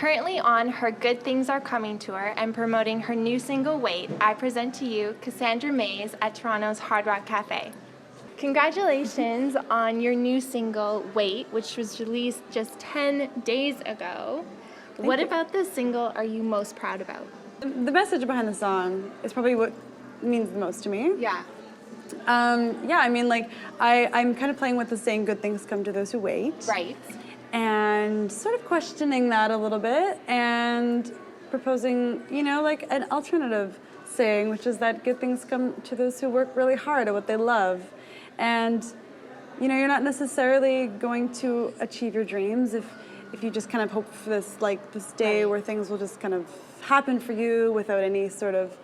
Currently on her Good Things Are Coming tour and promoting her new single, Wait, I present to you Cassandra Maze at Toronto's Hard Rock Cafe. Congratulations on your new single, Wait, which was released just 10 days ago. What about this single are you most proud about? The message behind the song is probably what means the most to me. Yeah. I mean, like, I'm kind of playing with the saying, good things come to those who wait. Right. And sort of questioning that a little bit and proposing, you know, like an alternative saying, which is that good things come to those who work really hard at what they love. And, you know, you're not necessarily going to achieve your dreams if you just kind of hope for this, like, this day where things will just kind of happen for you without any sort of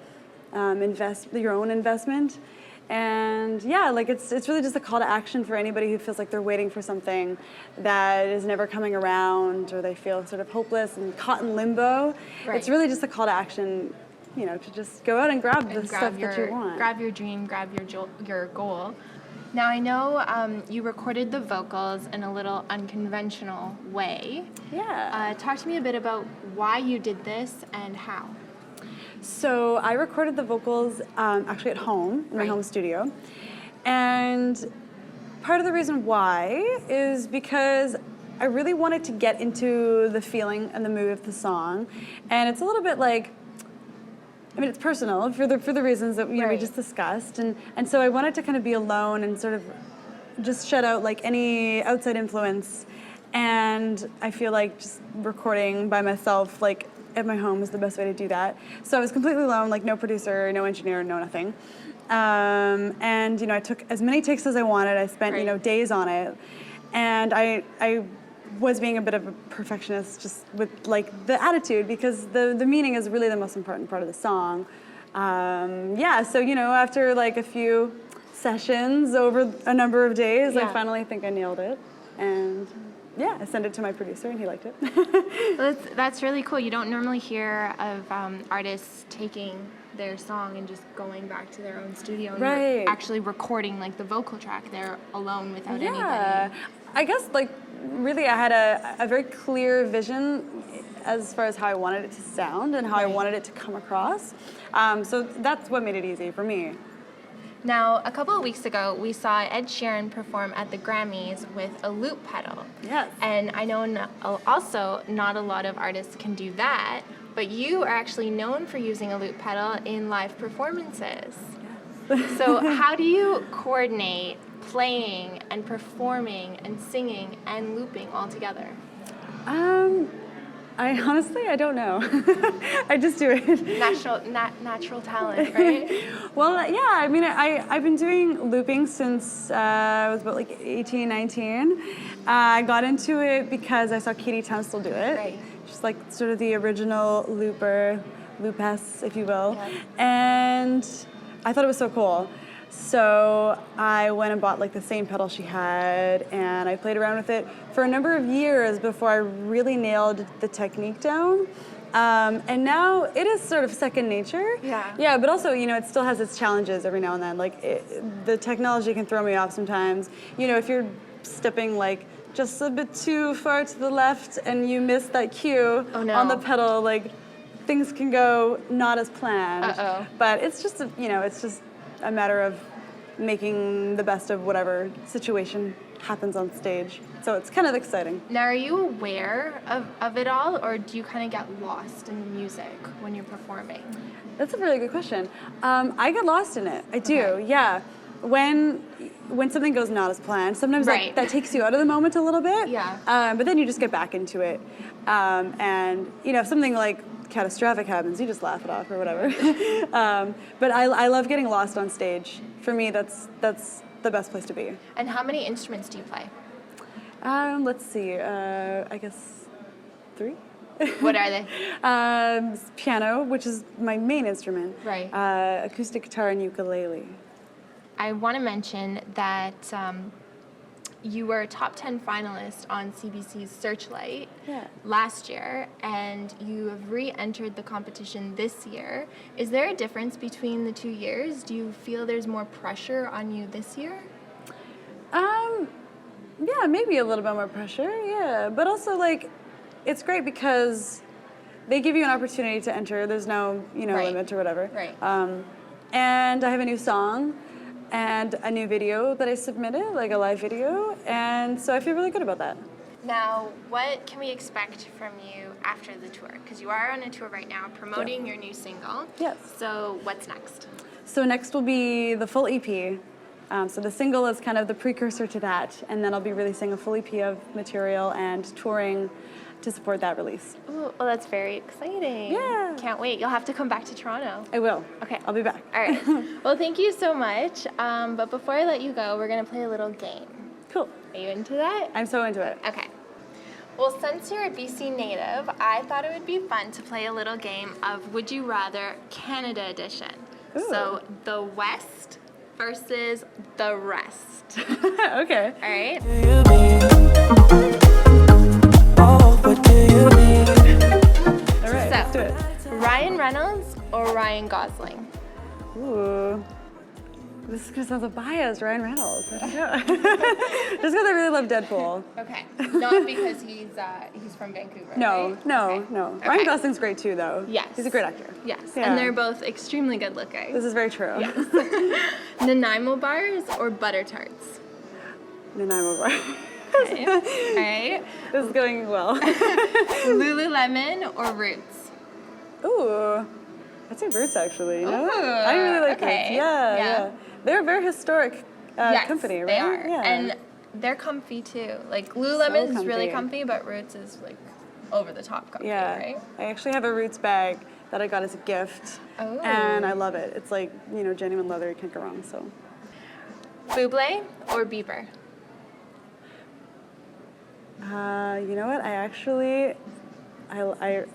your own investment. And yeah, like it's really just a call to action for anybody who feels like they're waiting for something that is never coming around, or they feel sort of hopeless and caught in limbo. Right. It's really just a call to action, you know, to just go out and grab the stuff that you want. Grab your dream, grab your goal. Now I know you recorded the vocals in a little unconventional way. Yeah. Talk to me a bit about why you did this and how. So I recorded the vocals actually at home, in my home studio. And part of the reason why is because I really wanted to get into the feeling and the mood of the song. And it's a little bit like, I mean, it's personal for the reasons that we just discussed. And so I wanted to kind of be alone and sort of just shut out like any outside influence. And I feel like just recording by myself, like, at my home is the best way to do that. So I was completely alone, like no producer, no engineer, no nothing. And, you know, I took as many takes as I wanted. I spent, you know, days on it. And I was being a bit of a perfectionist just with, like, the attitude, because the meaning is really the most important part of the song. So, you know, after, like, a few sessions over a number of days, I finally think I nailed it. And yeah, I sent it to my producer, and he liked it. Well, that's really cool. You don't normally hear of artists taking their song and just going back to their own studio and actually recording, like, the vocal track there alone without anybody. I guess, like, really I had a very clear vision as far as how I wanted it to sound and how I wanted it to come across. So that's what made it easy for me. Now, a couple of weeks ago, we saw Ed Sheeran perform at the Grammys with a loop pedal. Yes. And I know also not a lot of artists can do that, but you are actually known for using a loop pedal in live performances. Yes. So how do you coordinate playing and performing and singing and looping all together? I don't know. I just do it. Natural talent, right? Well, yeah, I mean, I've been doing looping since I was about like 18, 19. I got into it because I saw Katie Tunstall do it. Right. She's like sort of the original loopess, if you will. Yeah. And I thought it was so cool. So I went and bought like the same pedal she had, and I played around with it for a number of years before I really nailed the technique down. And now it is sort of second nature. Yeah. Yeah, but also, you know, it still has its challenges every now and then. Like the technology can throw me off sometimes. You know, if you're stepping like just a bit too far to the left and you miss that cue on the pedal, like things can go not as planned. Uh-oh. But it's just, it's just a matter of making the best of whatever situation happens on stage. So it's kind of exciting. Now, are you aware of it all, or do you kind of get lost in the music when you're performing? That's a really good question. I get lost in it. I do, yeah. When something goes not as planned, sometimes that takes you out of the moment a little bit. Yeah. But then you just get back into it. And, you know, if something like catastrophic happens, you just laugh it off or whatever. But I love getting lost on stage. For me, that's the best place to be. And how many instruments do you play? Let's see. I guess 3. What are they? Piano, which is my main instrument. Right. Acoustic guitar and ukulele. I want to mention that you were a top 10 finalist on CBC's Searchlight last year, and you have re-entered the competition this year. Is there a difference between the 2 years? Do you feel there's more pressure on you this year? Yeah, maybe a little bit more pressure, yeah. But also, like, it's great because they give you an opportunity to enter. There's no, Right. limit or whatever. Right. And I have a new song and a new video that I submitted, like a live video, and so I feel really good about that. Now, what can we expect from you after the tour? Because you are on a tour right now promoting your new single. Yes. So what's next? So next will be the full EP. So the single is kind of the precursor to that, and then I'll be releasing a full EP of material and touring to support that release. Ooh, well, that's very exciting. Yeah. Can't wait. You'll have to come back to Toronto. I will. Okay. I'll be back. All right. Well, thank you so much. But before I let you go, we're going to play a little game. Cool. Are you into that? I'm so into it. Okay. Well, since you're a BC native, I thought it would be fun to play a little game of Would You Rather Canada Edition. Ooh. So the West versus the rest. Okay. All right? All right, let's do So, it. Ryan Reynolds or Ryan Gosling? Ooh. This is gonna sound so biased, Ryan Reynolds. I don't know. Just because I really love Deadpool. Okay. Not because he's from Vancouver. No, right? no, Okay. no. Okay. Ryan Gosling's great too, though. Yes. He's a great actor. Yes. Yeah. And they're both extremely good looking. This is very true. Yes. Nanaimo bars or butter tarts? Nanaimo bar. Okay. All right. This is going well. Lululemon or Roots? Ooh. I'd say Roots, actually. You know? Ooh, I really like okay. Roots. Yeah, Yeah. yeah. They're a very historic Yes, company, right? they are. Yeah. And they're comfy too. Like Lululemon is really comfy. comfy, but Roots is like over the top comfy, yeah. right? I actually have a Roots bag that I got as a gift. Oh. And I love it. It's like, genuine leather. You can't go wrong, so. Bublé or Bieber? You know what? I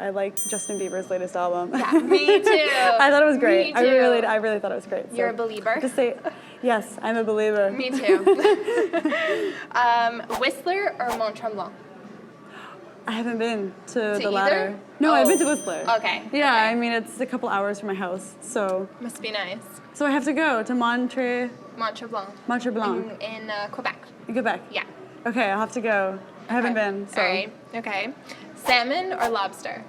like Justin Bieber's latest album. Yeah, me too. I thought it was great. Me I too. really thought it was great. You're So a believer? Just say, yes, I'm a believer. Me too. Whistler or Mont Tremblant? I haven't been to the either? latter. No, Oh. I've been to Whistler. Okay, Yeah, okay. I mean it's a couple hours from my house, so Must be nice. I have to go to Mont Tremblant. Montreblanc, In Quebec. in Quebec. Yeah. Okay, I'll have to go. I haven't been. So. All right. Okay. Salmon or lobster?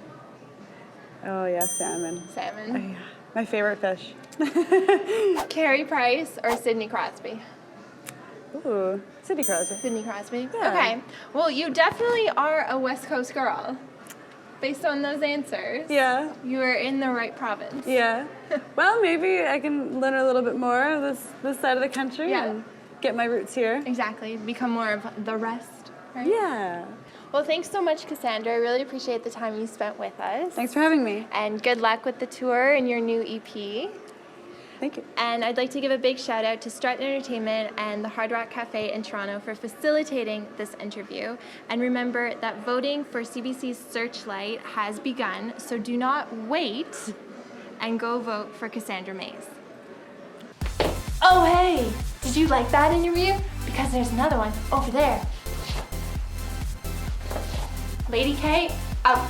Oh yeah, salmon. Salmon. My favorite fish. Carey Price or Sidney Crosby? Ooh, Sidney Crosby. Sidney Crosby. Yeah. Okay. Well, you definitely are a West Coast girl. Based on those answers. Yeah. You are in the right province. Yeah. Well, maybe I can learn a little bit more of this side of the country Yeah. and get my roots here. Exactly. Become more of the rest. Right? Yeah. Well, thanks so much, Cassandra. I really appreciate the time you spent with us. Thanks for having me. And good luck with the tour and your new EP. Thank you. And I'd like to give a big shout out to Strut Entertainment and the Hard Rock Cafe in Toronto for facilitating this interview. And remember that voting for CBC Searchlight has begun, so do not wait and go vote for Cassandra Maze. Oh, hey! Did you like that interview? Because there's another one over there. Lady K, out.